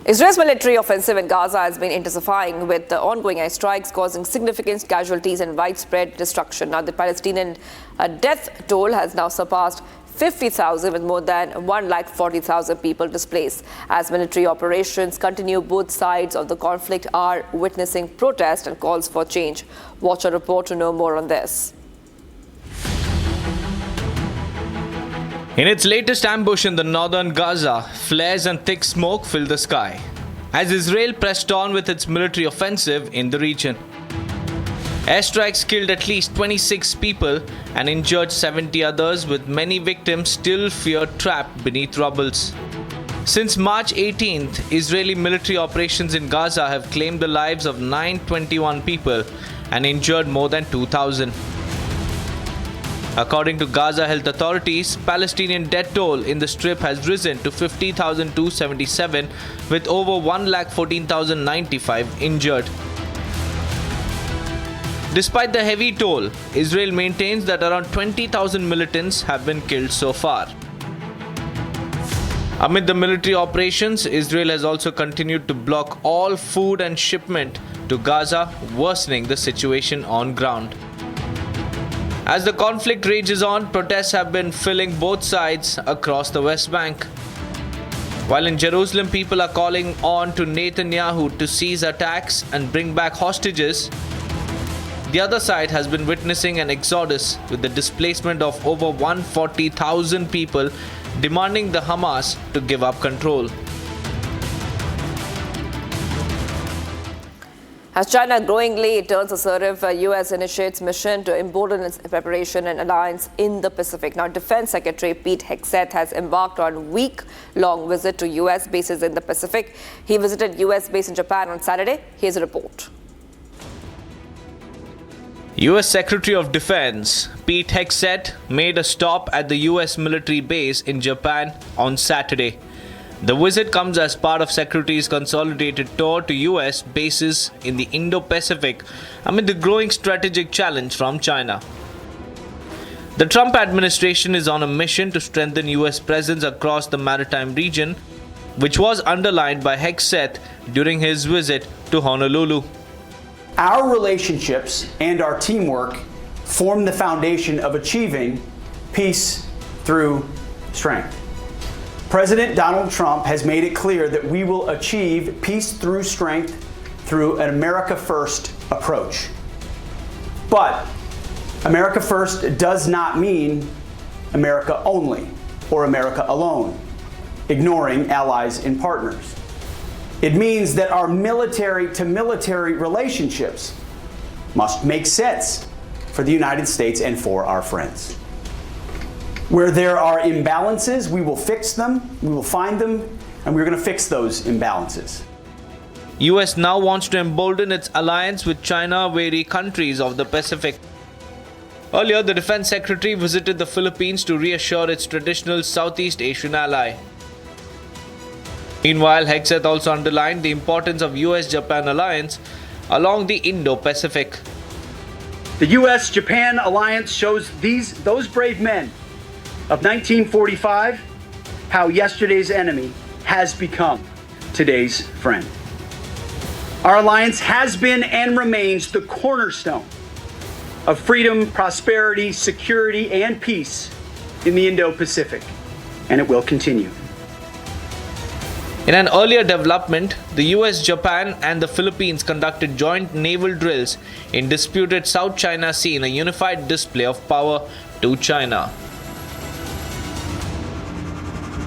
Israel's military offensive in Gaza has been intensifying, with the ongoing airstrikes causing significant casualties and widespread destruction. Now, the Palestinian death toll has now surpassed 50,000, with more than 140,000 people displaced. As military operations continue, both sides of the conflict are witnessing protest and calls for change. Watch our report to know more on this. In its latest ambush in the northern Gaza, flares and thick smoke filled the sky as Israel pressed on with its military offensive in the region. Airstrikes killed at least 26 people and injured 70 others, with many victims still feared trapped beneath rubbles. Since March 18th, Israeli military operations in Gaza have claimed the lives of 921 people and injured more than 2,000. According to Gaza health authorities, Palestinian death toll in the Strip has risen to 50,277, with over 114,095 injured. Despite the heavy toll, Israel maintains that around 20,000 militants have been killed so far. Amid the military operations, Israel has also continued to block all food and shipment to Gaza, worsening the situation on ground. As the conflict rages on, protests have been filling both sides across the West Bank. While in Jerusalem, people are calling on to Netanyahu to cease attacks and bring back hostages, the other side has been witnessing an exodus, with the displacement of over 140,000 people, demanding the Hamas to give up control. As China growingly turns assertive, U.S. initiates mission to embolden its preparation and alliance in the Pacific. Now, Defense Secretary Pete Hegseth has embarked on a week-long visit to U.S. bases in the Pacific. He visited U.S. base in Japan on Saturday. Here's a report. U.S. Secretary of Defense Pete Hegseth made a stop at the U.S. military base in Japan on Saturday. The visit comes as part of Secretary's consolidated tour to U.S. bases in the Indo-Pacific amid the growing strategic challenge from China. The Trump administration is on a mission to strengthen U.S. presence across the maritime region, which was underlined by Hegseth during his visit to Honolulu. Our relationships and our teamwork form the foundation of achieving peace through strength. President Donald Trump has made it clear that we will achieve peace through strength through an America First approach. But America First does not mean America only or America alone, ignoring allies and partners. It means that our military-to-military relationships must make sense for the United States and for our friends. Where there are imbalances, we will fix them, we will find them, and we're going to fix those imbalances. U.S. now wants to embolden its alliance with China-wary countries of the Pacific. Earlier, the Defense Secretary visited the Philippines to reassure its traditional Southeast Asian ally. Meanwhile, Hegseth also underlined the importance of U.S.-Japan alliance along the Indo-Pacific. The U.S.-Japan alliance shows those brave men of 1945 how yesterday's enemy has become today's friend. Our alliance has been and remains the cornerstone of freedom, prosperity, security, and peace in the Indo-Pacific, and it will continue. In an earlier development, the US, Japan, and the Philippines conducted joint naval drills in disputed South China Sea in a unified display of power to China.